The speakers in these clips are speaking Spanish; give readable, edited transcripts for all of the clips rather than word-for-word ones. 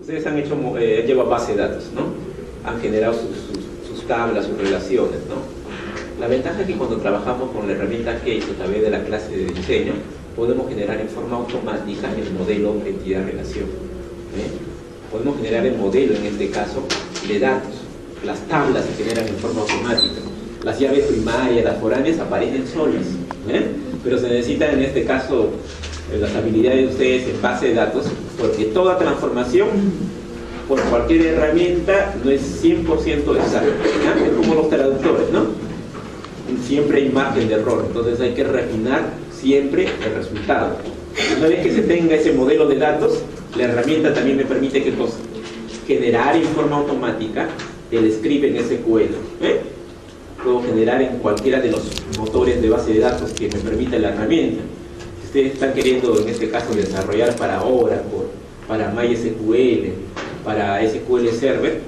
Ustedes han hecho, llevan base de datos, ¿no? Han generado sus tablas, sus relaciones, ¿no? La ventaja es que cuando trabajamos con la herramienta Case a través de la clase de diseño, podemos generar en forma automática el modelo entidad-relación. Podemos generar el modelo, en este caso, de datos. Las tablas se generan en forma automática. Las llaves primarias, las foráneas aparecen solas. Pero se necesitan, en este caso, las habilidades de ustedes en base de datos, porque toda transformación por cualquier herramienta no es 100% exacta. Es como los traductores, ¿no? Siempre hay margen de error, entonces hay que refinar siempre el resultado. Una vez que se tenga ese modelo de datos, la herramienta también me permite ¿qué cosa? Generar en forma automática el script en SQL. Puedo generar en cualquiera de los motores de base de datos que me permita la herramienta. Si ustedes están queriendo, en este caso, desarrollar para Oracle, para MySQL, para SQL Server,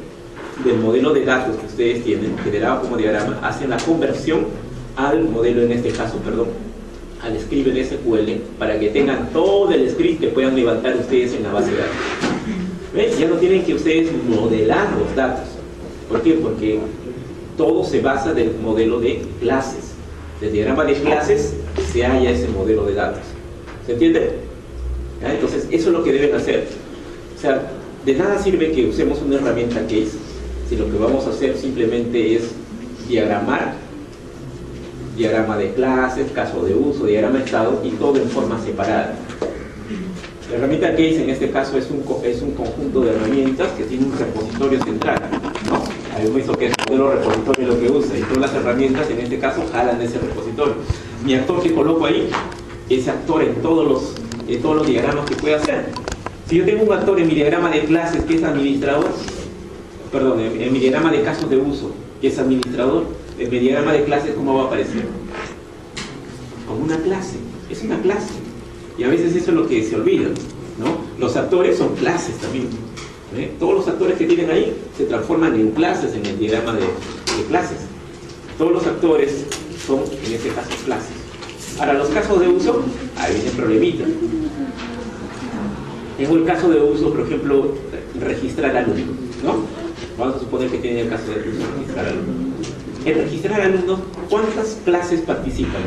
del modelo de datos que ustedes tienen, generado como diagrama, hacen la conversión al modelo, en este caso, perdón, al script en SQL, para que tengan todo el script que puedan levantar ustedes en la base de datos. ¿Ves? Ya no tienen que ustedes modelar los datos. ¿Por qué? Porque todo se basa del modelo de clases. Del diagrama de clases se halla ese modelo de datos. ¿Se entiende? ¿Ya? Entonces, eso es lo que deben hacer. O sea, de nada sirve que usemos una herramienta Case si lo que vamos a hacer simplemente es diagramar, diagrama de clases, caso de uso, diagrama de estado, y todo en forma separada. La herramienta Case en este caso es un conjunto de herramientas que tiene un repositorio central, ¿no? Hay visto que es el modelo repositorio lo que usa, y todas las herramientas en este caso jalan de ese repositorio. Mi actor que coloco ahí es actor en todos los diagramas que puede hacer. Si yo tengo un actor en mi diagrama de clases que es administrador, perdón, en mi diagrama de casos de uso que es administrador, en mi diagrama de clases, ¿cómo va a aparecer? Como una clase, es una clase. Y a veces eso es lo que se olvida, ¿no? Los actores son clases también. Todos los actores que tienen ahí se transforman en clases en el diagrama de clases. Todos los actores son, en este caso, clases. Ahora, los casos de uso, ahí viene el problemita. Tengo el caso de uso, por ejemplo, registrar alumnos, ¿no? Vamos a suponer que tiene el caso de uso, registrar alumnos. En registrar alumnos, ¿cuántas clases participan?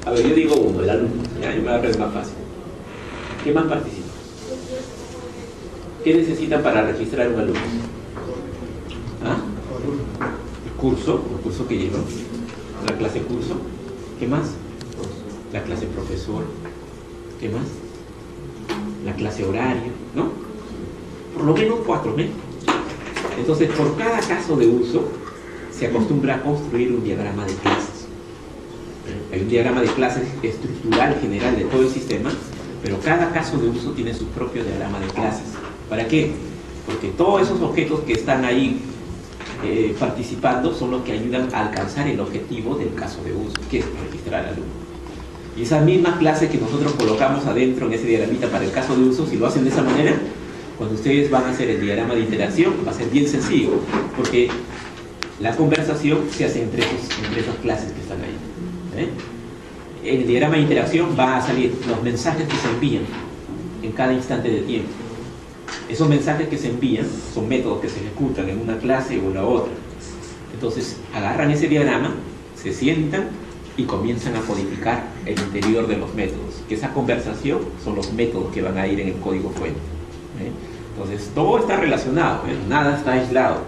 A ver, yo digo uno, el alumno, ¿ya? Me va a ver más fácil. ¿Qué más participa? ¿Qué necesitan para registrar un alumno? ¿Ah? El curso que lleva, la clase curso. ¿Qué más? La clase profesor. ¿Qué más? La clase horario, ¿no? Por lo menos 4, ¿ves? Entonces, por cada caso de uso, se acostumbra a construir un diagrama de clases. Hay un diagrama de clases estructural general de todo el sistema, pero cada caso de uso tiene su propio diagrama de clases. ¿Para qué? Porque todos esos objetos que están ahí participando son los que ayudan a alcanzar el objetivo del caso de uso, que es registrar al alumno. Y esas mismas clases que nosotros colocamos adentro en ese diagramita para el caso de uso, si lo hacen de esa manera, cuando ustedes van a hacer el diagrama de interacción, va a ser bien sencillo, porque la conversación se hace entre esas clases que están ahí. En el diagrama de interacción va a salir los mensajes que se envían en cada instante de tiempo. Esos mensajes que se envían son métodos que se ejecutan en una clase o en la otra. Entonces, agarran ese diagrama, se sientan y comienzan a codificar el interior de los métodos. Que esa conversación son los métodos que van a ir en el código fuente. Entonces, todo está relacionado, nada está aislado.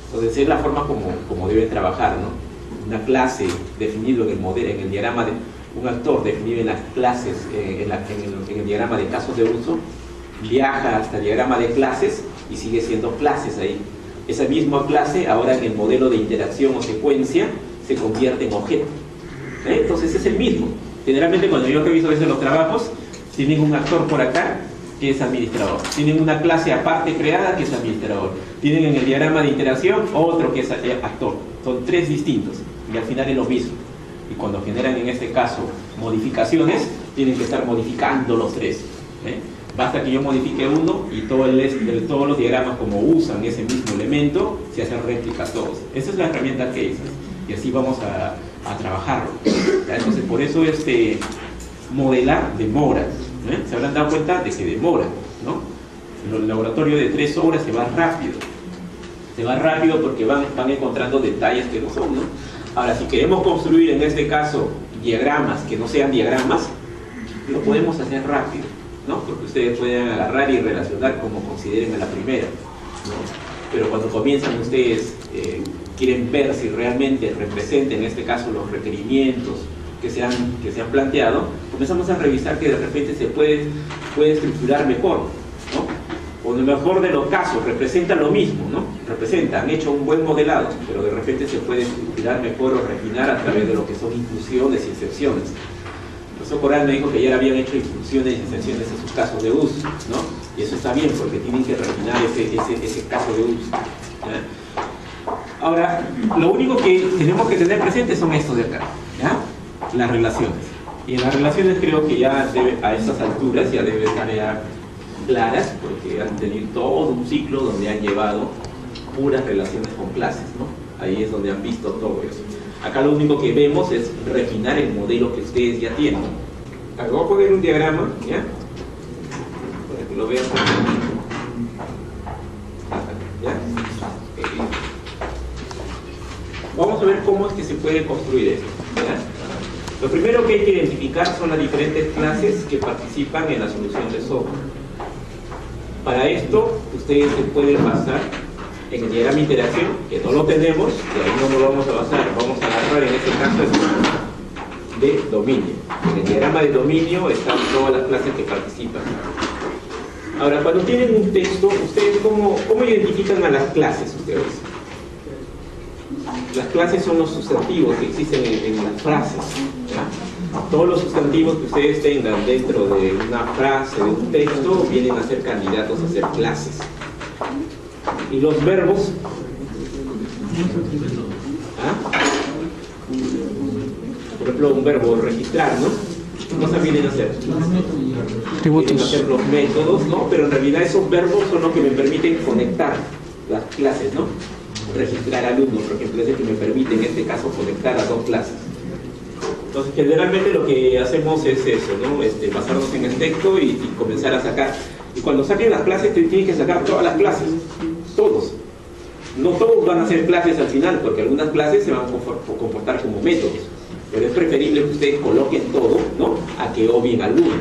Entonces, es la forma como deben trabajar, ¿no? Una clase definido en el modelo, en el diagrama de un actor definido en las clases, en el diagrama de casos de uso, viaja hasta el diagrama de clases y sigue siendo clases ahí. Esa misma clase, ahora en el modelo de interacción o secuencia, se convierte en objeto. Entonces, es el mismo. Generalmente, cuando yo reviso a veces los trabajos, tienen un actor por acá que es administrador, tienen una clase aparte creada que es administrador, tienen en el diagrama de interacción otro que es actor. Son 3 distintos y al final es lo mismo. Y cuando generan en este caso modificaciones, tienen que estar modificando los 3. Basta que yo modifique uno y todos los diagramas, como usan ese mismo elemento, se hacen réplicas todos. Esa es la herramienta Case, y así vamos a trabajarlo. Entonces, por eso modelar demora. Se habrán dado cuenta de que demora, ¿no? el laboratorio de 3 horas se va rápido. Se va rápido porque van encontrando detalles que no son, ¿no? Ahora, si queremos construir en este caso diagramas que no sean diagramas, lo podemos hacer rápido, ¿no? Porque ustedes pueden agarrar y relacionar como consideren a la primera, ¿no? Pero cuando comienzan ustedes, quieren ver si realmente representan en este caso los requerimientos que se han planteado, comenzamos a revisar que de repente se puede estructurar mejor, ¿no? O en el mejor de los casos representa lo mismo, ¿no? Han hecho un buen modelado, pero de repente se puede estructurar mejor o refinar a través de lo que son inclusiones y excepciones. El profesor Corral me dijo que ya habían hecho inclusiones y excepciones en sus casos de uso, ¿no? Y eso está bien porque tienen que refinar ese caso de uso, ¿ya? Ahora, lo único que tenemos que tener presente son estos de acá, ¿ya? Las relaciones. Y en las relaciones creo que ya a estas alturas ya debe estar ya claras, porque han tenido todo un ciclo donde han llevado puras relaciones con clases, ¿no? Ahí es donde han visto todo eso. Acá lo único que vemos es refinar el modelo que ustedes ya tienen. Acá voy a poner un diagrama, ¿ya? Para que lo vean. ¿Ya? Vamos a ver cómo es que se puede construir esto, ¿ya? Lo primero que hay que identificar son las diferentes clases que participan en la solución de software. Para esto, ustedes se pueden basar en el diagrama de interacción, que no lo tenemos, y ahí no nos vamos a basar, vamos a agarrar en este caso el de dominio. En el diagrama de dominio están todas las clases que participan. Ahora, cuando tienen un texto, ¿ustedes cómo identifican a las clases ustedes? Las clases son los sustantivos que existen en las frases, ¿ya? Todos los sustantivos que ustedes tengan dentro de una frase, de un texto, vienen a ser candidatos a ser clases. Y los verbos, ¿ah? Por ejemplo, un verbo registrar, ¿no? ¿Qué cosas vienen a hacer? Vienen a ser los métodos, ¿no? Pero en realidad esos verbos son los que me permiten conectar las clases, ¿no? Registrar alumnos, por ejemplo, es el que me permite en este caso conectar a 2 clases. Entonces, generalmente lo que hacemos es eso, ¿no? Basarnos en el texto y comenzar a sacar. Y cuando saquen las clases, tienen que sacar todas las clases, todos. No todos van a ser clases al final, porque algunas clases se van a comportar como métodos. Pero es preferible que ustedes coloquen todo, ¿no? A que obvien alguno,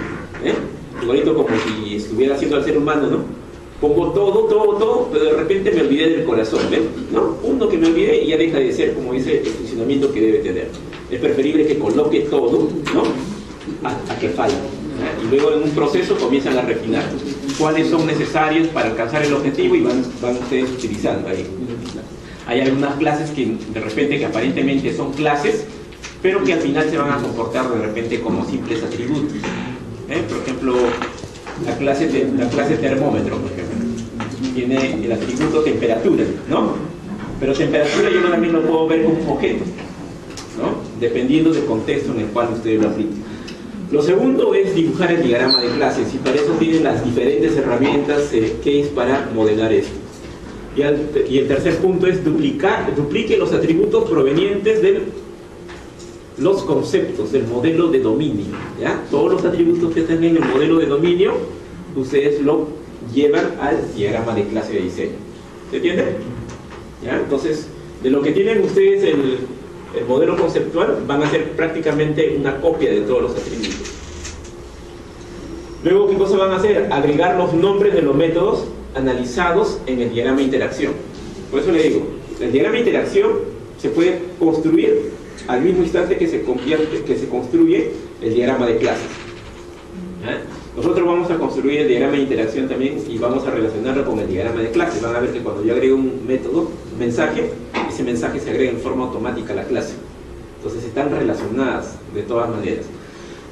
¿eh? Igualito como si estuviera haciendo al ser humano, ¿no? Pongo todo, pero de repente me olvidé del corazón, ¿ven? ¿No? Uno que me olvidé y ya deja de ser, como dice, el funcionamiento que debe tener. Es preferible que coloque todo, ¿no? A que falle. Y luego en un proceso comienzan a refinar cuáles son necesarios para alcanzar el objetivo y van ustedes utilizando ahí. Hay algunas clases que de repente que aparentemente son clases, pero que al final se van a comportar de repente como simples atributos. Por ejemplo, la clase termómetro, por ejemplo, tiene el atributo temperatura, ¿no? Pero temperatura yo también lo puedo ver como un objeto, ¿no? Dependiendo del contexto en el cual ustedes lo apliquen. Lo segundo es dibujar el diagrama de clases, y para eso tienen las diferentes herramientas que es para modelar esto. Y el tercer punto es duplique los atributos provenientes de los conceptos del modelo de dominio, ¿ya? Todos los atributos que estén en el modelo de dominio, ustedes lo llevan al diagrama de clase de diseño. ¿Se entiende? ¿Ya? Entonces, de lo que tienen ustedes el modelo conceptual, van a ser prácticamente una copia de todos los atributos. Luego, ¿qué cosa van a hacer? Agregar los nombres de los métodos analizados en el diagrama de interacción. Por eso le digo, el diagrama de interacción se puede construir al mismo instante que se construye el diagrama de clases. ¿Eh? Nosotros vamos a construir el diagrama de interacción también y vamos a relacionarlo con el diagrama de clases. Van a ver que cuando yo agrego un método, un mensaje, ese mensaje se agrega en forma automática a la clase. Entonces están relacionadas de todas maneras.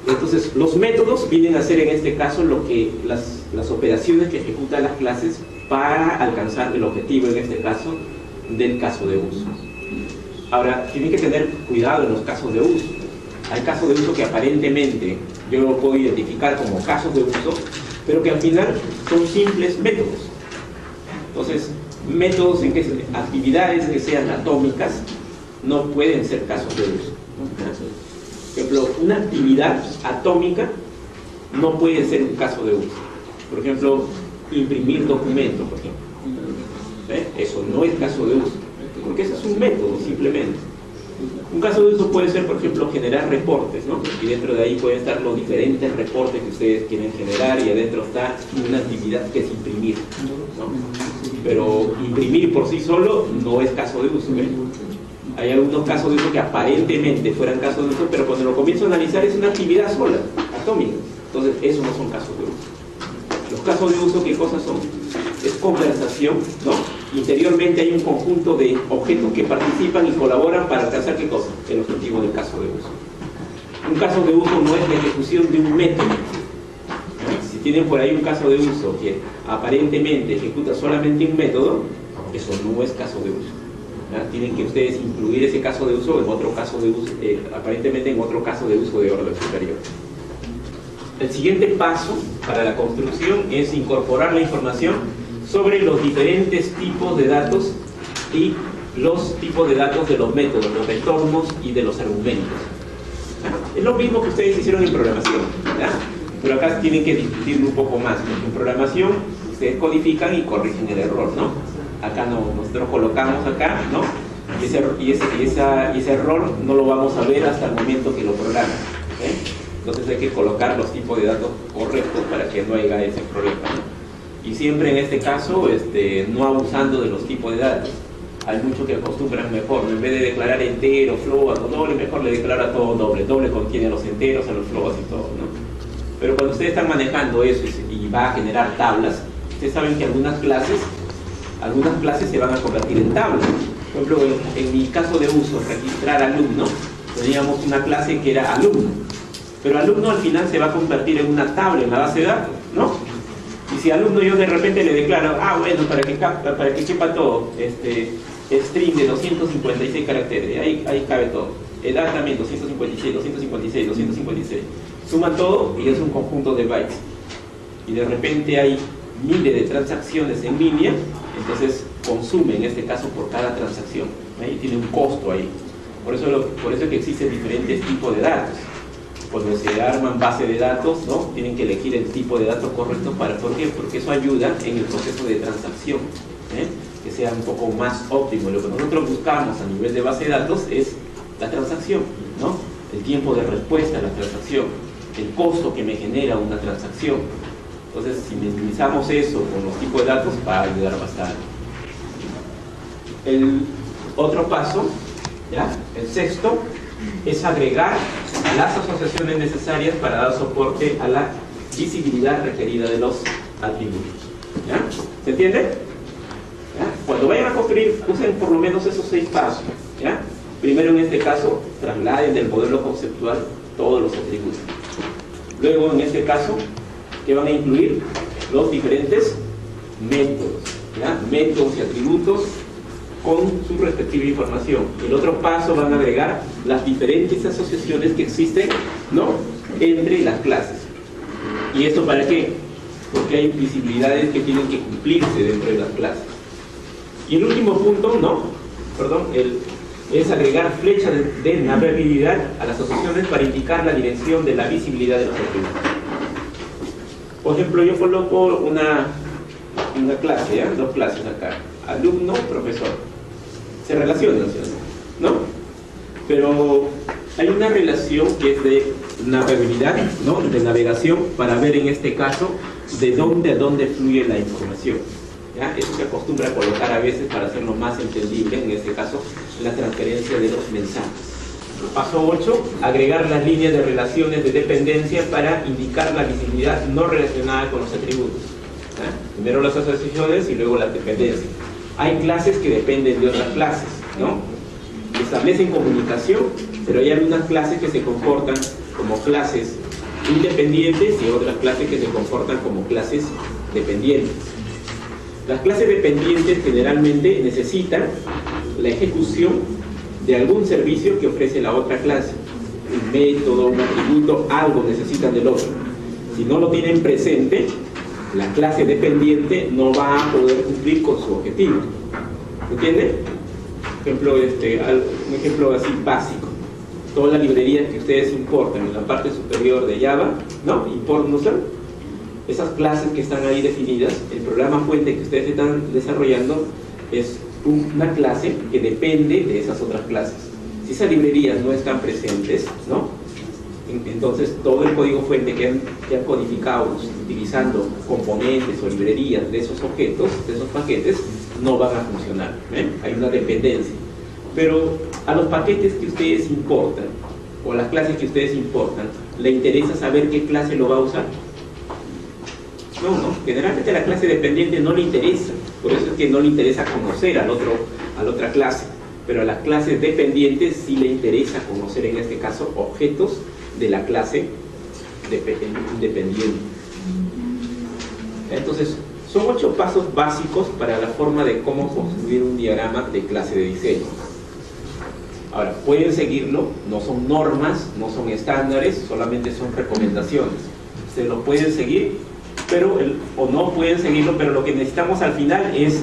Entonces los métodos vienen a ser en este caso lo que las operaciones que ejecutan las clases para alcanzar el objetivo, en este caso, del caso de uso. Ahora, tienen que tener cuidado en los casos de uso. Hay casos de uso que aparentemente yo lo puedo identificar como casos de uso, pero que al final son simples métodos. Entonces, métodos en que actividades que sean atómicas no pueden ser casos de uso. Por ejemplo, una actividad atómica no puede ser un caso de uso. Por ejemplo, imprimir documentos, por ejemplo. Eso no es caso de uso, porque ese es un método simplemente. Un caso de uso puede ser, por ejemplo, generar reportes, ¿no? Y dentro de ahí pueden estar los diferentes reportes que ustedes quieren generar, y adentro está una actividad que es imprimir, ¿no? Pero imprimir por sí solo no es caso de uso, ¿eh? Hay algunos casos de uso que aparentemente fueran casos de uso, pero cuando lo comienzo a analizar es una actividad sola, atómica. Entonces, esos no son casos de uso. Los casos de uso, ¿qué cosas son? Es conversación, ¿no? Interiormente hay un conjunto de objetos que participan y colaboran para alcanzar, ¿qué cosa? El objetivo del caso de uso. Un caso de uso no es la ejecución de un método. Si tienen por ahí un caso de uso que aparentemente ejecuta solamente un método, eso no es caso de uso. Tienen que ustedes incluir ese caso de uso en otro caso de uso, aparentemente en otro caso de uso de orden superior. El siguiente paso para la construcción es incorporar la información sobre los diferentes tipos de datos y los tipos de datos de los métodos, los retornos y de los argumentos. Es lo mismo que ustedes hicieron en programación, ¿verdad? Pero acá tienen que discutirlo un poco más, porque en programación ustedes codifican y corrigen el error, ¿no? Acá no, nosotros colocamos acá, ¿no? Y ese error no lo vamos a ver hasta el momento que lo programan, ¿eh? Entonces hay que colocar los tipos de datos correctos para que no haya ese problema, ¿no? Y siempre en este caso, no abusando de los tipos de datos. Hay muchos que acostumbran mejor, en vez de declarar entero, float o doble, mejor le declara todo doble. Doble contiene los enteros, a los floats y todo, ¿no? Pero cuando ustedes están manejando eso y va a generar tablas, ustedes saben que algunas clases se van a convertir en tablas. Por ejemplo, en mi caso de uso, registrar alumno, teníamos una clase que era alumno. Pero alumno al final se va a convertir en una tabla en la base de datos, ¿no? Y si alumno yo de repente le declaro, bueno, para que quepa todo, string de 256 caracteres, ahí cabe todo. Edad también, 256, 256, 256. Suman todo y es un conjunto de bytes. Y de repente hay miles de transacciones en línea, entonces consume en este caso por cada transacción. Ahí tiene un costo ahí. Por eso es que existen diferentes tipos de datos. Cuando se arman bases de datos, ¿no? Tienen que elegir el tipo de datos correcto. ¿Por qué? Porque eso ayuda en el proceso de transacción, que sea un poco más óptimo. Lo que nosotros buscamos a nivel de base de datos es la transacción, ¿no? El tiempo de respuesta a la transacción, el costo que me genera una transacción. Entonces, si minimizamos eso con los tipos de datos, va a ayudar bastante. El otro paso, ¿ya? El sexto, es agregar las asociaciones necesarias para dar soporte a la visibilidad requerida de los atributos. ¿Ya? ¿Se entiende? ¿Ya? Cuando vayan a construir, usen por lo menos esos 6 pasos. ¿Ya? Primero, en este caso, trasladen del modelo conceptual todos los atributos. Luego, en este caso, ¿qué van a incluir? Los diferentes métodos. ¿Ya? Métodos y atributos con su respectiva información. El otro paso van a agregar las diferentes asociaciones que existen, ¿no? Entre las clases. ¿Y esto para qué? Porque hay visibilidades que tienen que cumplirse dentro de las clases. Y el último punto, es agregar flechas de navegabilidad a las asociaciones para indicar la dirección de la visibilidad de los atributos. Por ejemplo, yo coloco una clase, ¿ya? 2 clases acá, alumno, profesor. Se relacionan, ¿no? Pero hay una relación que es de navegabilidad, ¿no? De navegación, para ver en este caso de dónde a dónde fluye la información. ¿Ya? Eso se acostumbra a colocar a veces para hacerlo más entendible, en este caso, la transferencia de los mensajes. Paso 8, agregar las líneas de relaciones de dependencia para indicar la visibilidad no relacionada con los atributos. ¿Ya? Primero las asociaciones y luego las dependencias. Hay clases que dependen de otras clases, ¿no? Establecen comunicación, pero hay algunas clases que se comportan como clases independientes y otras clases que se comportan como clases dependientes. Las clases dependientes generalmente necesitan la ejecución de algún servicio que ofrece la otra clase. Un método, un atributo, algo necesitan del otro. Si no lo tienen presente, la clase dependiente no va a poder cumplir con su objetivo. ¿Entiende? Un ejemplo así básico. Todas las librerías que ustedes importan en la parte superior de Java, ¿no? Import user. Esas clases que están ahí definidas, el programa fuente que ustedes están desarrollando es una clase que depende de esas otras clases. Si esas librerías no están presentes, ¿no?, entonces todo el código fuente que han codificado utilizando componentes o librerías de esos objetos, de esos paquetes, no van a funcionar. Hay una dependencia. Pero a los paquetes que ustedes importan o las clases que ustedes importan, ¿le interesa saber qué clase lo va a usar? No. Generalmente a la clase dependiente no le interesa. Por eso es que no le interesa conocer a la otra clase. Pero a las clases dependientes sí le interesa conocer, en este caso, objetos de la clase independiente. Entonces, son 8 pasos básicos para la forma de cómo construir un diagrama de clase de diseño. Ahora, pueden seguirlo, no son normas, no son estándares, solamente son recomendaciones. Se lo pueden seguir, o no pueden seguirlo, pero lo que necesitamos al final es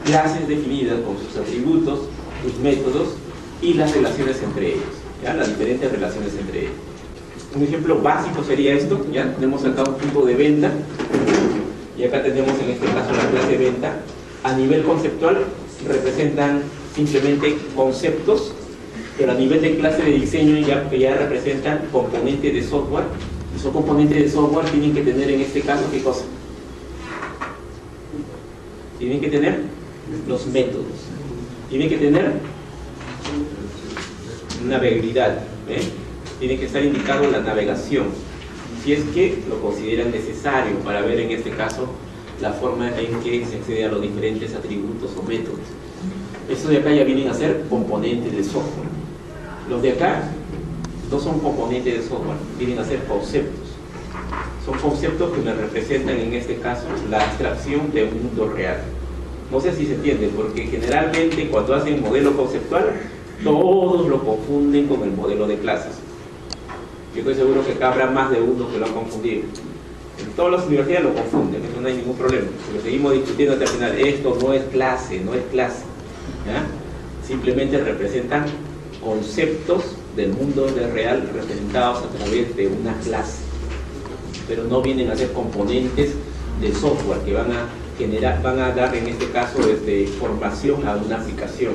clases definidas con sus atributos, sus métodos y las relaciones entre ellos, ¿ya? Las diferentes relaciones entre ellos. Un ejemplo básico sería esto, ya tenemos acá un punto de venta y acá tenemos en este caso la clase venta. A nivel conceptual representan simplemente conceptos, pero a nivel de clase de diseño ya representan componentes de software. Esos componentes de software tienen que tener, en este caso, ¿qué cosa? Tienen que tener los métodos, tienen que tener navegabilidad, tiene que estar indicado la navegación, si es que lo consideran necesario para ver, en este caso, la forma en que se accede a los diferentes atributos o métodos. Estos de acá ya vienen a ser componentes de software. Los de acá no son componentes de software, vienen a ser conceptos. Son conceptos que me representan, en este caso, la abstracción de un mundo real. No sé si se entiende, porque generalmente cuando hacen modelo conceptual, todos lo confunden con el modelo de clases. Yo estoy seguro que acá habrá más de uno que lo han confundido. En todas las universidades lo confunden, eso no hay ningún problema. Pero seguimos discutiendo hasta el final. Esto no es clase, no es clase, ¿ya? Simplemente representan conceptos del mundo real representados a través de una clase. Pero no vienen a ser componentes de software que van a dar, en este caso, desde formación a una aplicación.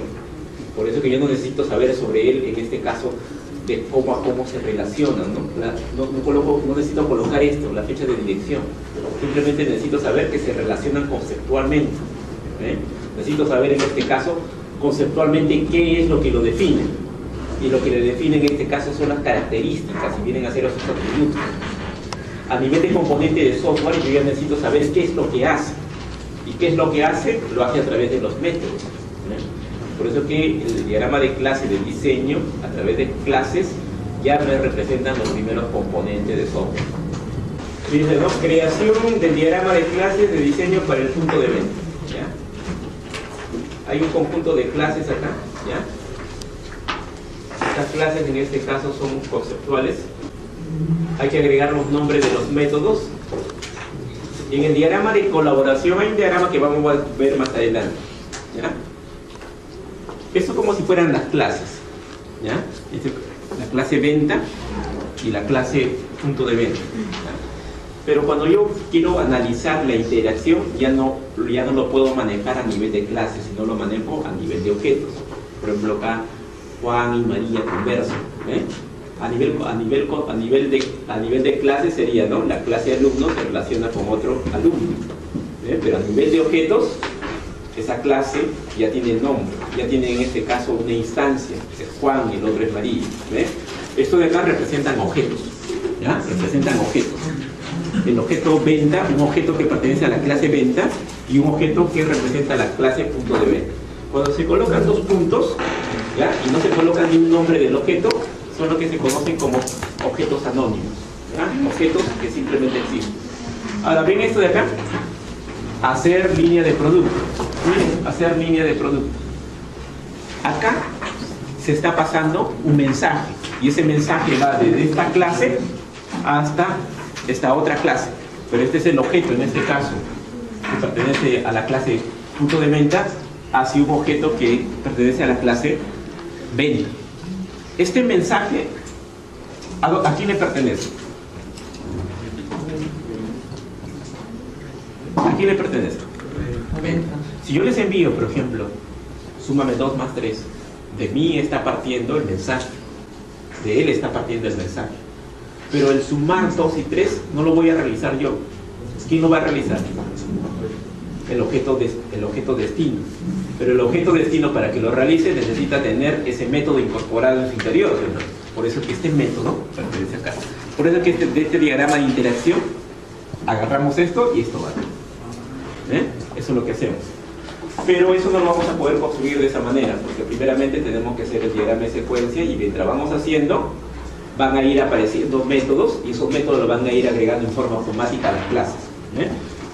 Por eso que yo no necesito saber sobre él, en este caso, de cómo a cómo se relacionan, no necesito colocar esto, la fecha de dirección. Simplemente necesito saber que se relacionan conceptualmente. Necesito saber, en este caso, conceptualmente qué es lo que lo define. Y lo que le define en este caso son las características, y vienen a ser esos atributos. A nivel de componente de software, yo ya necesito saber qué es lo que hace. ¿Y qué es lo que hace? Lo hace a través de los métodos. Por eso que el diagrama de clase de diseño, a través de clases, ya me representan los primeros componentes de software. Dice, ¿no? Creación del diagrama de clases de diseño para el punto de venta. ¿Ya? Hay un conjunto de clases acá. ¿Ya? Estas clases en este caso son conceptuales. Hay que agregar los nombres de los métodos. Y en el diagrama de colaboración hay un diagrama que vamos a ver más adelante. ¿Ya? Esto como si fueran las clases, ¿ya? La clase venta y la clase punto de venta, ¿ya? Pero cuando yo quiero analizar la interacción, ya no lo puedo manejar a nivel de clase, sino lo manejo a nivel de objetos. Por ejemplo, acá Juan y María conversan, a nivel de clase sería, ¿no? La clase de alumnos se relaciona con otro alumno, pero a nivel de objetos, esa clase ya tiene nombre, ya tiene en este caso una instancia, es Juan y el otro es María. Esto de acá representan objetos, ¿ya? Representan objetos. El objeto venta, un objeto que pertenece a la clase venta y un objeto que representa la clase punto de venta. Cuando se colocan dos puntos, ¿ya? Y no se coloca ni un nombre del objeto, son lo que se conocen como objetos anónimos, ¿ya? Objetos que simplemente existen. Ahora, ¿ven esto de acá? Hacer línea de producto. Hacer línea de producto. Acá se está pasando un mensaje y ese mensaje va desde esta clase hasta esta otra clase, pero este es el objeto en este caso que pertenece a la clase punto de venta hacia un objeto que pertenece a la clase venta. Este mensaje, ¿a quién le pertenece? ¿A quién le pertenece? Si yo les envío, por ejemplo, súmame 2 más 3, de mí está partiendo el mensaje, de él está partiendo el mensaje. Pero el sumar 2 y 3 no lo voy a realizar yo. ¿Quién lo va a realizar? El objeto destino. Pero el objeto destino, para que lo realice, necesita tener ese método incorporado en su interior, ¿no? Por eso que este método pertenece acá. Por eso que de este diagrama de interacción agarramos esto y esto va. Eso es lo que hacemos. Pero eso no lo vamos a poder construir de esa manera, porque primeramente tenemos que hacer el diagrama de secuencia, y mientras vamos haciendo van a ir apareciendo métodos, y esos métodos los van a ir agregando en forma automática a las clases.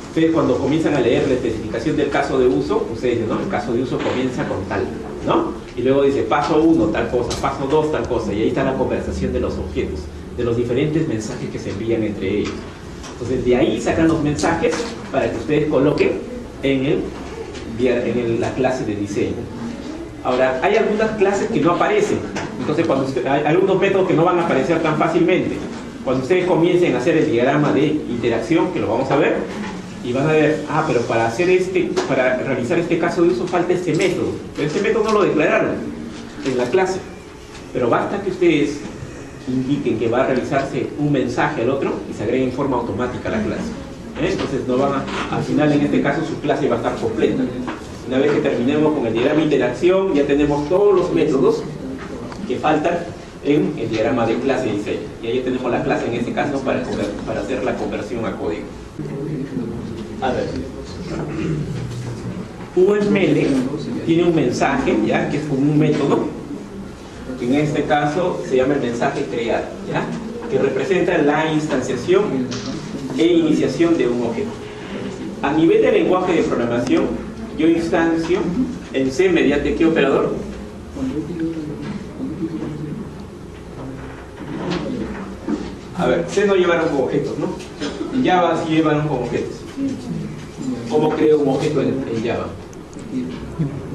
Ustedes cuando comienzan a leer la especificación del caso de uso, ustedes dicen, ¿no? El caso de uso comienza con tal, ¿no? Y luego dice paso 1 tal cosa, paso 2 tal cosa, y ahí está la conversación de los objetos, de los diferentes mensajes que se envían entre ellos. Entonces de ahí sacan los mensajes para que ustedes coloquen en la clase de diseño. Ahora, hay algunas clases que no aparecen, entonces hay algunos métodos que no van a aparecer tan fácilmente. Cuando ustedes comiencen a hacer el diagrama de interacción, que lo vamos a ver, y van a ver, pero para realizar este caso de uso falta este método, pero este método no lo declararon en la clase, pero basta que ustedes indiquen que va a realizarse un mensaje al otro y se agregue en forma automática a la clase. Entonces no van al final, en este caso, su clase va a estar completa. Una vez que terminemos con el diagrama de interacción, ya tenemos todos los métodos que faltan en el diagrama de clase de diseño. Y ahí tenemos la clase en este caso para hacer la conversión a código. A ver. UML tiene un mensaje, ¿ya? Que es como un método, que en este caso se llama el mensaje crear, ¿ya? Que representa la instanciación e iniciación de un objeto. A nivel de lenguaje de programación, yo instancio en C mediante ¿qué operador? A ver, C no llevaron con objetos, ¿no? En Java sí llevaron con objetos. ¿Cómo creo un objeto en Java?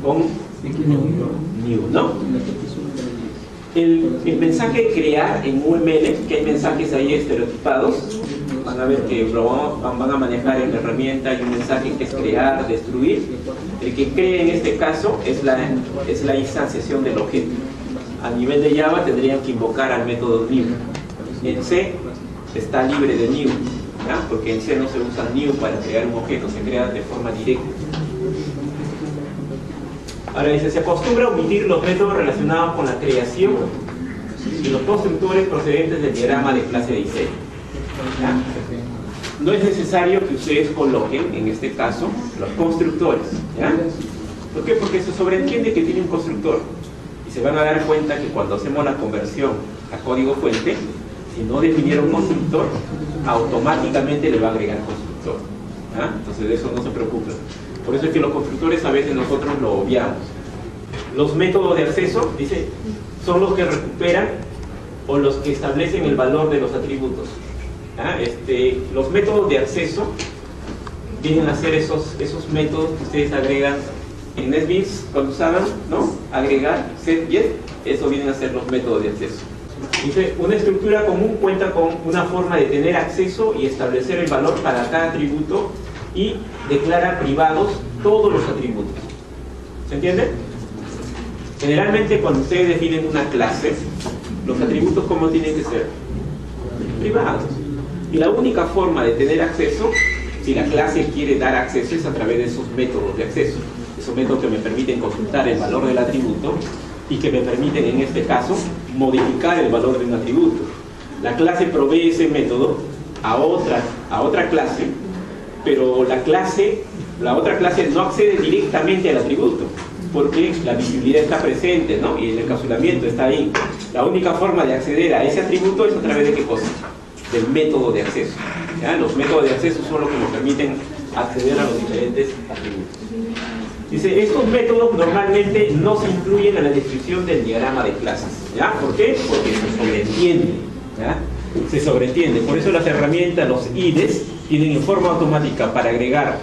Con new, ¿no? El mensaje crear en UML, que hay mensajes ahí estereotipados, van a ver que van a manejar en la herramienta. Hay un mensaje que es crear, destruir. El que crea en este caso es la instanciación del objeto. A nivel de Java tendrían que invocar al método new. En C está libre de new, ¿ya? Porque en C no se usa new para crear un objeto, se crea de forma directa. Ahora dice, se acostumbra a omitir los métodos relacionados con la creación y los constructores procedentes del diagrama de clase de diseño. ¿Ya? No es necesario que ustedes coloquen, en este caso, los constructores. ¿Ya? ¿Por qué? Porque se sobreentiende que tiene un constructor. Y se van a dar cuenta que cuando hacemos la conversión a código fuente, si no definieron constructor, automáticamente le va a agregar constructor. ¿Ya? Entonces de eso no se preocupen. Por eso es que los constructores a veces nosotros lo obviamos. Los métodos de acceso, dice, son los que recuperan o los que establecen el valor de los atributos. ¿Ah? Los métodos de acceso vienen a ser esos métodos que ustedes agregan en NetBeans cuando usaban, ¿no? Agregar, set, get, eso vienen a ser los métodos de acceso. Dice, una estructura común cuenta con una forma de tener acceso y establecer el valor para cada atributo y declara privados todos los atributos. ¿Se entiende? Generalmente cuando ustedes definen una clase, los atributos ¿cómo tienen que ser? Privados. Y la única forma de tener acceso, si la clase quiere dar acceso, es a través de esos métodos de acceso. Esos métodos que me permiten consultar el valor del atributo y que me permiten, en este caso, modificar el valor de un atributo. La clase provee ese método a otra clase, pero la otra clase no accede directamente al atributo, porque la visibilidad está presente, ¿no? Y el encapsulamiento está ahí. La única forma de acceder a ese atributo es a través de ¿qué cosa? Del método de acceso. ¿Ya? Los métodos de acceso son los que nos permiten acceder a los diferentes atributos. Dice, estos métodos normalmente no se incluyen en la descripción del diagrama de clases. ¿Ya? ¿Por qué? Porque se sobreentiende. ¿Ya? Se sobreentiende. Por eso las herramientas, los IDEs, tienen en forma automática para agregar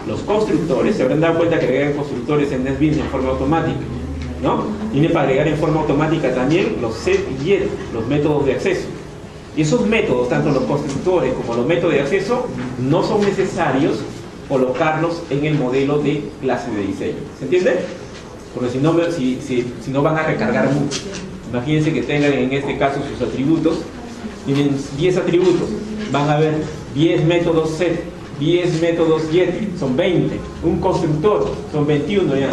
los constructores. Se habrán dado cuenta que agregan constructores en NetBeans en forma automática, ¿no? Tienen para agregar en forma automática también los set y get, los métodos de acceso. Y esos métodos, tanto los constructores como los métodos de acceso, no son necesarios colocarlos en el modelo de clase de diseño. ¿Se entiende? Porque si no van a recargar mucho. Imagínense que tengan en este caso sus atributos, tienen 10 atributos, van a haber 10 métodos set, 10 métodos yeti, son 20, un constructor, son 21 ya,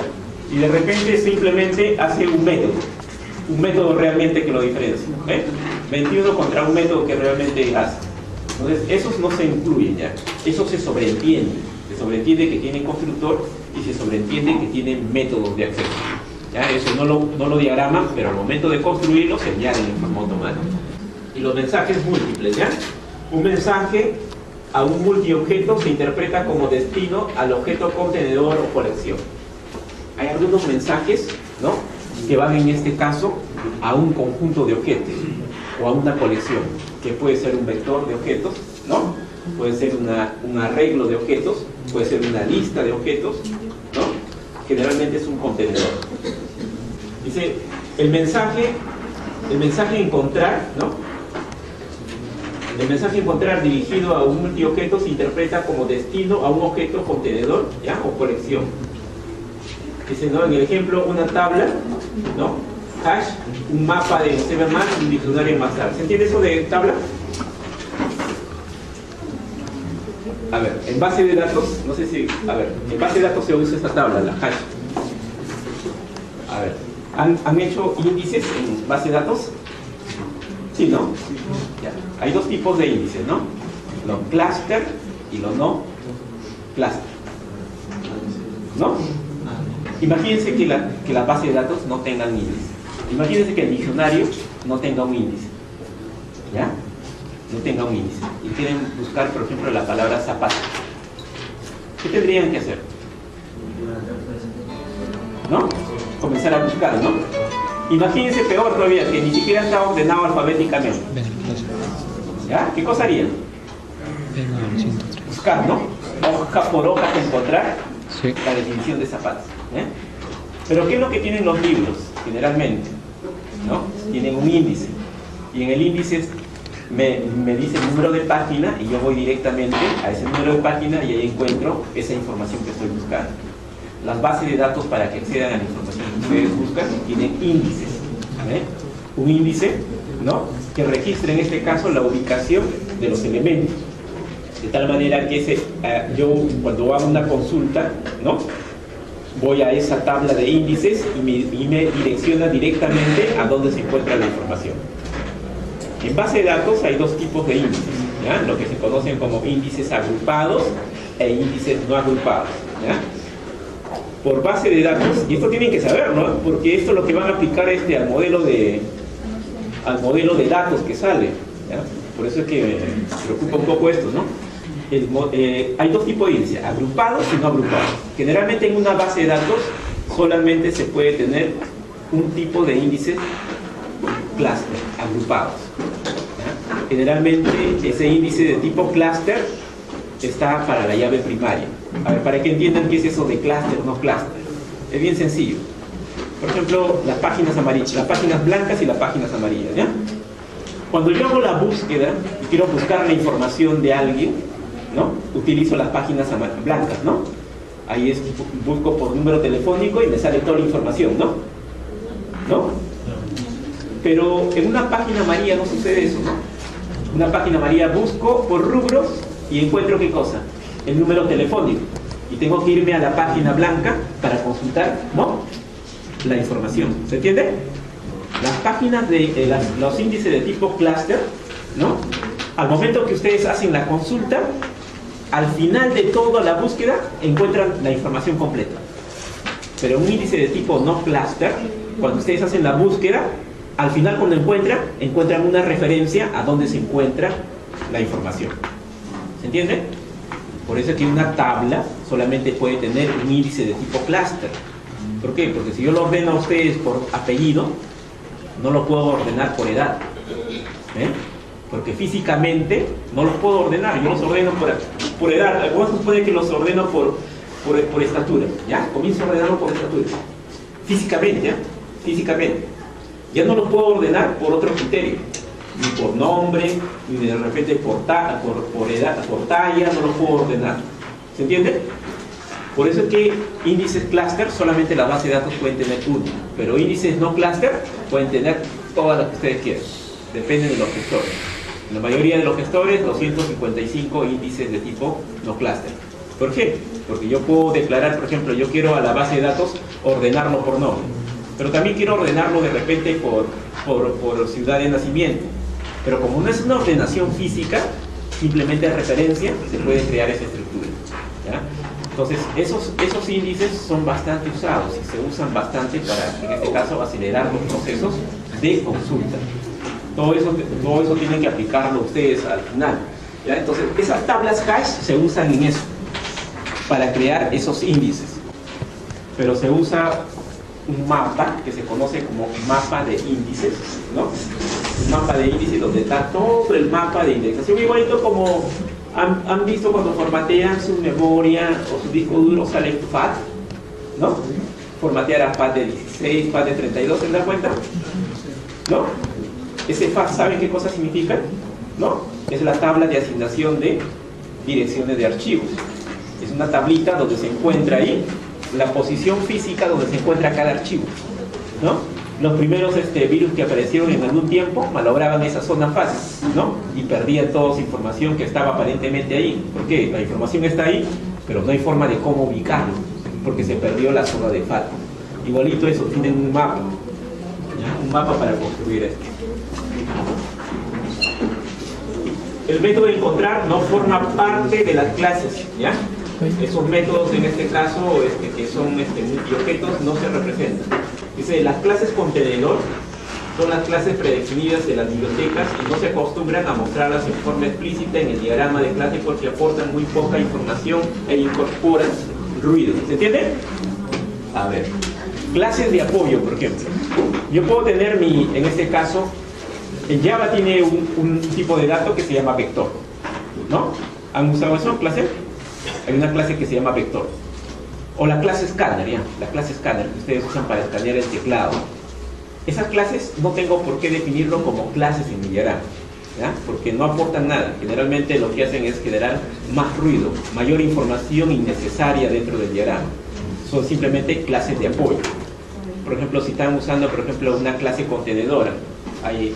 y de repente simplemente hace un método realmente que lo diferencia, 21 contra un método que realmente hace. Entonces esos no se incluyen ya, eso se sobreentiende que tienen constructor y se sobreentiende que tienen métodos de acceso. ¿Ya? Eso no lo diagraman, pero al momento de construirlo se añaden en forma automática. Y los mensajes múltiples, ¿ya? Un mensaje a un multiobjeto se interpreta como destino al objeto contenedor o colección. Hay algunos mensajes, ¿no?, que van en este caso a un conjunto de objetos o a una colección, que puede ser un vector de objetos, ¿no? Puede ser un arreglo de objetos, puede ser una lista de objetos, ¿no? Generalmente es un contenedor. Dice, el mensaje encontrar, ¿no? El mensaje encontrar dirigido a un multiobjeto se interpreta como destino a un objeto contenedor, ¿ya?, o colección. Dice, ¿no?, en el ejemplo, una tabla, ¿no?, hash, un mapa de C++ y un diccionario más tarde. ¿Se entiende eso de tabla? A ver, en base de datos, no sé si, a ver, en base de datos se usa esta tabla, la hash. A ver, ¿han hecho índices en base de datos? Sí, ¿no? Ya. Hay dos tipos de índices, ¿no? Los cluster y los no cluster, ¿no? Imagínense que la base de datos no tengan índice. Imagínense que el diccionario no tenga un índice, ¿ya? No tenga un índice. Y quieren buscar, por ejemplo, la palabra zapato. ¿Qué tendrían que hacer? ¿No? Comenzar a buscar, ¿no? Imagínense peor todavía, que ni siquiera está ordenado alfabéticamente. ¿Ya? ¿Qué cosa harían? Buscar, ¿no? Hoja por hoja encontrar la definición de zapatos. Pero ¿qué es lo que tienen los libros? Generalmente, ¿no? Tienen un índice. Y en el índice me dice el número de página y yo voy directamente a ese número de página y ahí encuentro esa información que estoy buscando. Las bases de datos, para que accedan a la información que ustedes buscan, tienen índices. Un índice, ¿no?, que registra en este caso la ubicación de los elementos, de tal manera que yo cuando hago una consulta, ¿no?, voy a esa tabla de índices y me direcciona directamente a dónde se encuentra la información. En base de datos hay dos tipos de índices, ¿ya?, lo que se conocen como índices agrupados e índices no agrupados, ¿ya? Por base de datos, y esto tienen que saberlo, ¿no?, porque esto es lo que van a aplicar al modelo de datos que sale, ¿ya? Por eso es que me preocupa un poco esto, ¿no? Hay dos tipos de índices, agrupados y no agrupados. Generalmente en una base de datos solamente se puede tener un tipo de índices cluster, agrupados, ¿ya? Generalmente ese índice de tipo cluster está para la llave primaria. A ver, para que entiendan qué es eso de cluster o no cluster, es bien sencillo. Por ejemplo, las páginas amarillas, las páginas blancas y las páginas amarillas, ¿ya? Cuando yo hago la búsqueda y quiero buscar la información de alguien, ¿no?, utilizo las páginas blancas, ¿no? Ahí busco por número telefónico y me sale toda la información, ¿no? ¿No? Pero en una página amarilla no sucede eso, ¿no? Una página amarilla busco por rubros y encuentro ¿qué cosa? El número telefónico. Y tengo que irme a la página blanca para consultar, ¿no?, la información. ¿Se entiende? Las páginas de los índices de tipo cluster, ¿no?, al momento que ustedes hacen la consulta, al final de toda la búsqueda encuentran la información completa. Pero un índice de tipo no cluster, cuando ustedes hacen la búsqueda, al final cuando encuentran una referencia a dónde se encuentra la información. ¿Se entiende? Por eso es que una tabla solamente puede tener un índice de tipo cluster. ¿Por qué? Porque si yo lo ordeno a ustedes por apellido, no lo puedo ordenar por edad, porque físicamente no los puedo ordenar. Yo los ordeno por edad. Algunos puede que los ordeno por estatura, ¿ya? Comienzo a ordenarlo por estatura, físicamente, ¿ya? Físicamente. Ya no los puedo ordenar por otro criterio, ni por nombre, ni de repente por edad, por talla, no los puedo ordenar. ¿Se entiende? Por eso es que índices clúster solamente la base de datos pueden tener uno, pero índices no clúster pueden tener todas las que ustedes quieran. Depende de los gestores. En la mayoría de los gestores, 255 índices de tipo no clúster. ¿Por qué? Porque yo puedo declarar, por ejemplo, yo quiero a la base de datos ordenarlo por nombre, pero también quiero ordenarlo de repente por ciudad de nacimiento. Pero como no es una ordenación física, simplemente referencia, se puede crear esa estructura, ¿ya? Entonces, esos índices son bastante usados y se usan bastante para, en este caso, acelerar los procesos de consulta. Todo eso tienen que aplicarlo ustedes al final, ¿ya? Entonces, esas tablas hash se usan en eso, para crear esos índices. Pero se usa un mapa que se conoce como mapa de índices, ¿no? Un mapa de índices donde está todo el mapa de indexación, igualito como han visto cuando formatean su memoria o su disco duro, sale FAT, ¿no? Formatear a FAT de 16, FAT de 32, ¿se dan cuenta? ¿No? Ese FAT, ¿saben qué cosa significa? ¿No? Es la tabla de asignación de direcciones de archivos. Es una tablita donde se encuentra ahí la posición física donde se encuentra cada archivo, ¿no? Los primeros virus que aparecieron en algún tiempo malograban esa zona FAT, ¿no? Y perdían toda su información que estaba aparentemente ahí. ¿Por qué? La información está ahí, pero no hay forma de cómo ubicarlo, porque se perdió la zona de FAT. Igualito eso, tienen un mapa, ¿ya? Un mapa para construir esto. El método de encontrar no forma parte de las clases, ¿ya? Esos métodos en este caso que son multiobjetos no se representan. Dice, las clases contenedor son las clases predefinidas de las bibliotecas y no se acostumbran a mostrarlas en forma explícita en el diagrama de clase porque aportan muy poca información e incorporan ruido. ¿Se entiende? A ver, clases de apoyo, por ejemplo. Yo puedo tener en este caso, en Java tiene un tipo de dato que se llama vector, ¿no? ¿Han usado eso, clase? Hay una clase que se llama vector. O la clase escáner, ¿ya? La clase escáner que ustedes usan para escanear el teclado. Esas clases no tengo por qué definirlo como clases en mi diagrama, ¿ya? Porque no aportan nada. Generalmente lo que hacen es generar más ruido, mayor información innecesaria dentro del diagrama. Son simplemente clases de apoyo. Por ejemplo, si están usando, por ejemplo, una clase contenedora, hay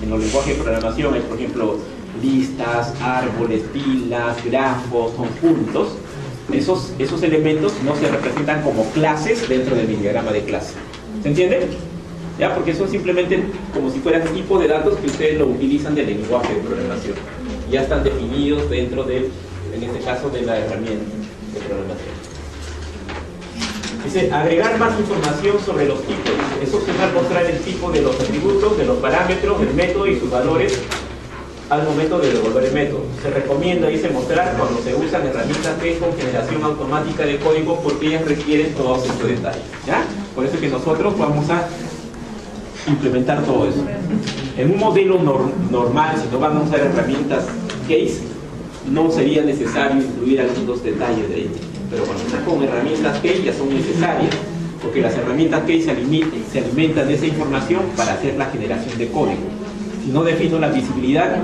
en los lenguajes de programación hay, por ejemplo, listas, árboles, pilas, grafos, conjuntos. Esos elementos no se representan como clases dentro de mi diagrama de clase. ¿Se entiende? ¿Ya? Porque son simplemente como si fueran tipos de datos que ustedes lo utilizan del lenguaje de programación. Ya están definidos dentro de, en este caso, de la herramienta de programación. Dice, agregar más información sobre los tipos. Eso se va a mostrar el tipo de los atributos, de los parámetros, del método y sus valores al momento de devolver el método. Se recomienda, dice, mostrar cuando se usan herramientas con generación automática de código porque ellas requieren todos estos detalles, ¿ya? Por eso es que nosotros vamos a implementar todo eso. En un modelo normal, si no van a usar herramientas case, no sería necesario incluir algunos detalles de ahí. Pero cuando están con herramientas case ya son necesarias, porque las herramientas case se alimentan de esa información para hacer la generación de código. Si no defino la visibilidad,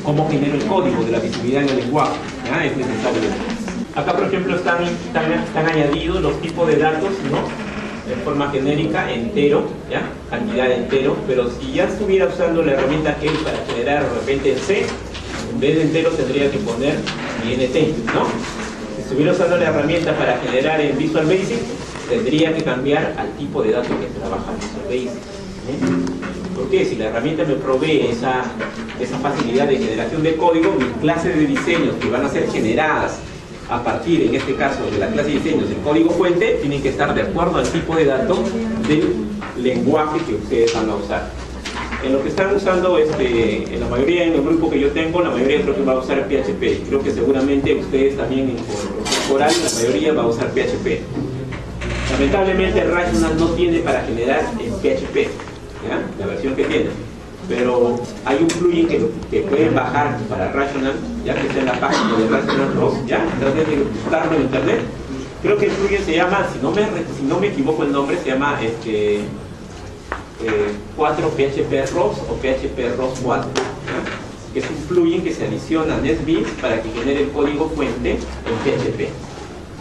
¿cómo genero el código de la visibilidad en el lenguaje? ¿Ya? Es necesario. Acá, por ejemplo, están añadidos los tipos de datos, ¿no? De forma genérica, entero, ¿ya? Cantidad entero, pero si ya estuviera usando la herramienta Case para generar de repente en C, en vez de entero tendría que poner INT, ¿no? Si estuviera usando la herramienta para generar en Visual Basic, tendría que cambiar al tipo de datos que trabaja Visual Basic. ¿Por qué? Si la herramienta me provee esa facilidad de generación de código, mis clases de diseños que van a ser generadas a partir, en este caso, de la clase de diseños del código fuente, tienen que estar de acuerdo al tipo de datos del lenguaje que ustedes van a usar. En lo que están usando, en la mayoría, en el grupo que yo tengo, la mayoría creo que va a usar PHP. Creo que seguramente ustedes también, por ahí, la mayoría va a usar PHP. Lamentablemente, Rational no tiene para generar en PHP, ¿ya? La versión que tiene. Pero hay un plugin que pueden bajar para Rational, ya que está en la página de Rational ROS, ¿ya? Traten de buscarlo en internet. Creo que el plugin se llama, si no me equivoco el nombre, se llama 4 PHP ROS o PHP ROS 4, ¿ya? que es un plugin que se adiciona a NetBeans para que genere el código fuente en PHP.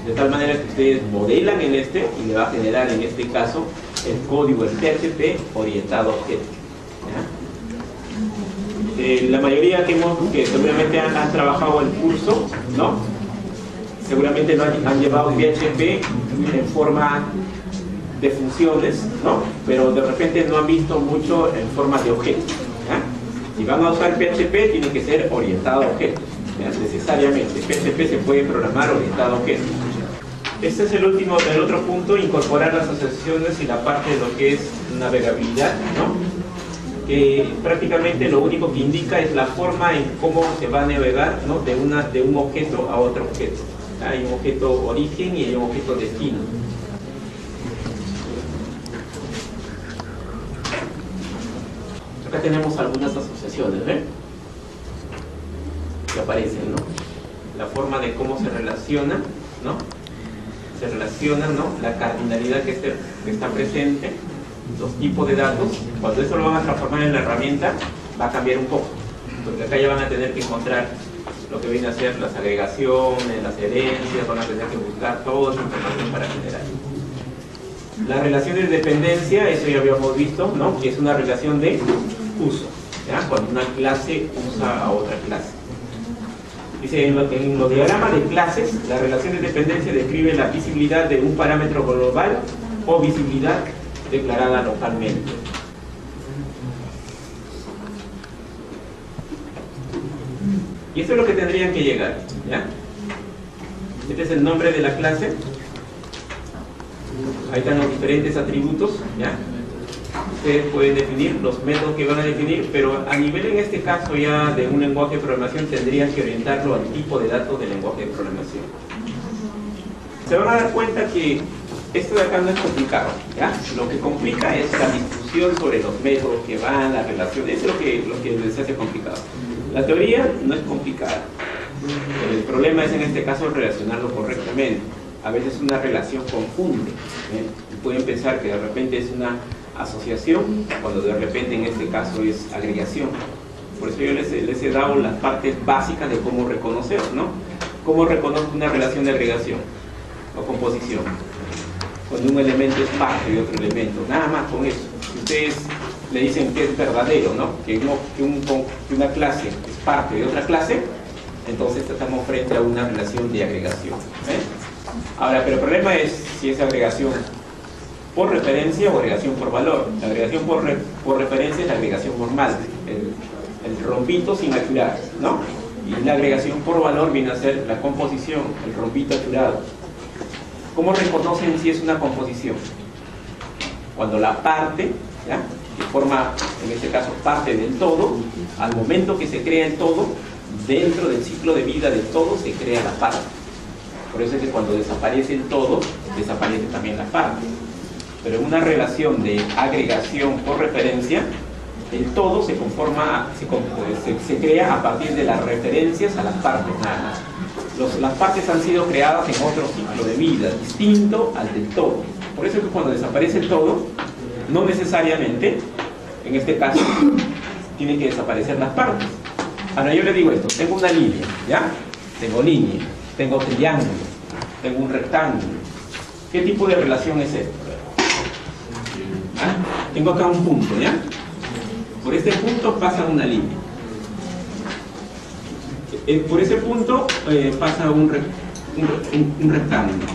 De tal manera que ustedes modelan en este y le va a generar en este caso el código en PHP orientado a objetos. La mayoría que seguramente han trabajado el curso, ¿no? Seguramente no han llevado PHP en forma de funciones, ¿no? Pero de repente no han visto mucho en forma de objetos. Si van a usar PHP, tiene que ser orientado a objetos, necesariamente. PHP se puede programar orientado a objetos. Este es el otro punto, incorporar las asociaciones y la parte de lo que es navegabilidad, ¿no? Que prácticamente lo único que indica es la forma en cómo se va a navegar, ¿no? de un objeto a otro objeto. Hay un objeto origen y hay un objeto destino. Acá tenemos algunas asociaciones, que aparecen, ¿no? La forma de cómo se relaciona, ¿no? Se relaciona, ¿no? La cardinalidad que está presente, los tipos de datos. Cuando eso lo van a transformar en la herramienta, va a cambiar un poco, porque acá ya van a tener que encontrar lo que viene a ser las agregaciones, las herencias, van a tener que buscar toda esa información para generar. La relación de dependencia, eso ya habíamos visto, ¿no? Que es una relación de uso, ¿ya? Cuando una clase usa a otra clase. Dice, en los diagramas de clases, la relación de dependencia describe la visibilidad de un parámetro global o visibilidad declarada localmente. Y esto es lo que tendrían que llegar, ¿ya? Este es el nombre de la clase. Ahí están los diferentes atributos, ¿ya? Ustedes pueden definir los métodos que van a definir, pero a nivel en este caso ya de un lenguaje de programación tendrían que orientarlo al tipo de datos del lenguaje de programación. Se van a dar cuenta que esto de acá no es complicado, ¿ya? Lo que complica es la discusión sobre los métodos que van, las relaciones, eso es lo que les hace complicado. La teoría no es complicada. El problema es en este caso relacionarlo correctamente. A veces una relación confunde, y pueden pensar que de repente es una asociación, cuando de repente en este caso es agregación. Por eso yo les he dado las partes básicas de cómo reconocer, ¿no? ¿Cómo reconozco una relación de agregación o composición? Cuando un elemento es parte de otro elemento, nada más con eso. Si ustedes le dicen que es verdadero, ¿no? Que una clase es parte de otra clase, entonces estamos frente a una relación de agregación. Ahora, pero el problema es si es agregación por referencia o agregación por valor. La agregación por referencia es la agregación normal, el rompito sin achurar, ¿no? Y la agregación por valor viene a ser la composición, el rompito achurado. ¿Cómo reconocen si es una composición? Cuando la parte, ¿ya? Que forma, en este caso, parte del todo, al momento que se crea el todo, dentro del ciclo de vida del todo se crea la parte. Por eso es que cuando desaparece el todo, desaparece también la parte. Pero en una relación de agregación por referencia, el todo se crea a partir de las referencias a las partes nada más. Las partes han sido creadas en otro ciclo de vida, distinto al del todo. Por eso es que cuando desaparece el todo, no necesariamente, en este caso, tienen que desaparecer las partes. Ahora yo le digo esto, tengo una línea, ¿ya? Tengo línea, tengo triángulo, tengo un rectángulo. ¿Qué tipo de relación es esto? ¿Ah? Tengo acá un punto, ¿ya? Por este punto pasa una línea. Por ese punto pasa un rectángulo.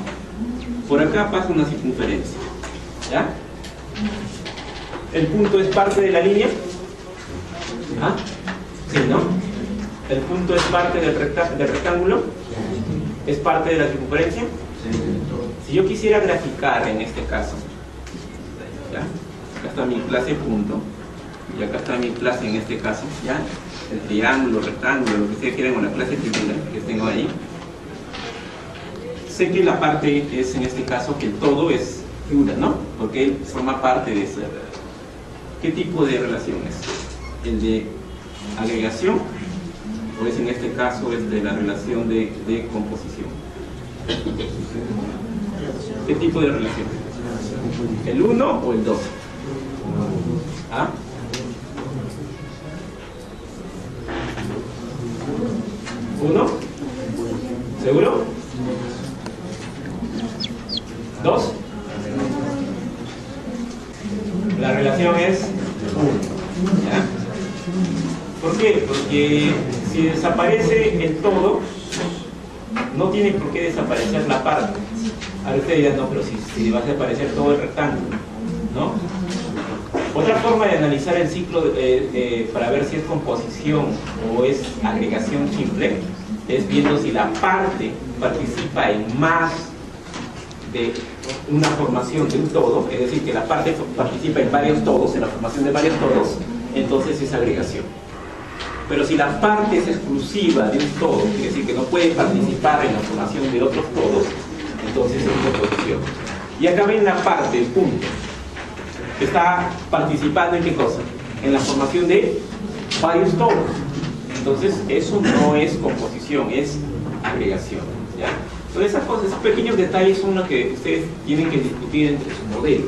Por acá pasa una circunferencia, ¿ya? ¿El punto es parte de la línea? ¿Ah? Sí, ¿no? ¿El punto es parte del rectángulo? ¿Es parte de la circunferencia? Si yo quisiera graficar en este caso, ¿ya? Acá está mi clase punto, y acá está mi clase en este caso, ¿ya? El triángulo, rectángulo, lo que ustedes quieran, o la clase que tengo ahí. Sé que la parte es en este caso que el todo es figura, ¿no? Porque él forma parte de eso. ¿Qué tipo de relación es? ¿El de agregación? ¿O es en este caso es de la relación de composición? ¿Qué tipo de relación? ¿El 1 o el 2? ¿Ah? 1. ¿Seguro? 2. La relación es 1. ¿Ya? ¿Por qué? Porque si desaparece el todo, no tiene por qué desaparecer la parte. Ahora usted dirá, no, pero si va a desaparecer todo el rectángulo, ¿no? Otra forma de analizar el ciclo para ver si es composición o es agregación simple es viendo si la parte participa en más de una formación de un todo, es decir, que la parte participa en varios todos, en la formación de varios todos, entonces es agregación. Pero si la parte es exclusiva de un todo, es decir, que no puede participar en la formación de otros todos, entonces es composición. Y acá ven la parte, el punto, que está participando en qué cosa, en la formación de varios todos. Entonces eso no es composición, es agregación, ¿ya? Entonces esas cosas, esos pequeños detalles son los que ustedes tienen que discutir entre su modelo,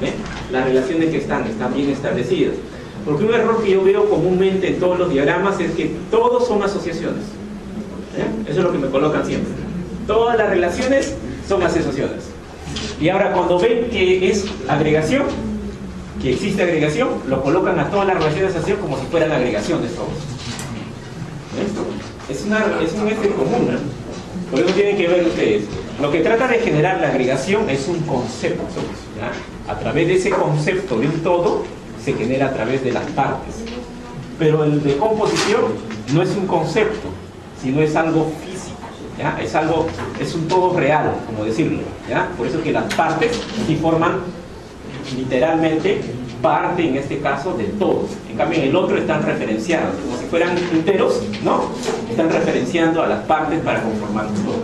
¿ve? Las relaciones que están bien establecidas. Porque un error que yo veo comúnmente en todos los diagramas es que todos son asociaciones, ¿eh? Eso es lo que me colocan siempre. Todas las relaciones son asociaciones. Y ahora cuando ven que es agregación, que existe agregación, lo colocan a todas las relaciones de asociación como si fueran agregaciones todos. Es un eje común, ¿no? Por eso tienen que ver ustedes. Lo que trata de generar la agregación es un concepto, ¿ya? A través de ese concepto de un todo se genera a través de las partes. Pero el de composición no es un concepto, sino es algo físico, ¿ya? Es un todo real, como decirlo, ¿ya? Por eso que las partes sí forman literalmente parte, en este caso, del todo. En cambio, en el otro están referenciados, como si fueran enteros, ¿no? Están referenciando a las partes para conformar un todo.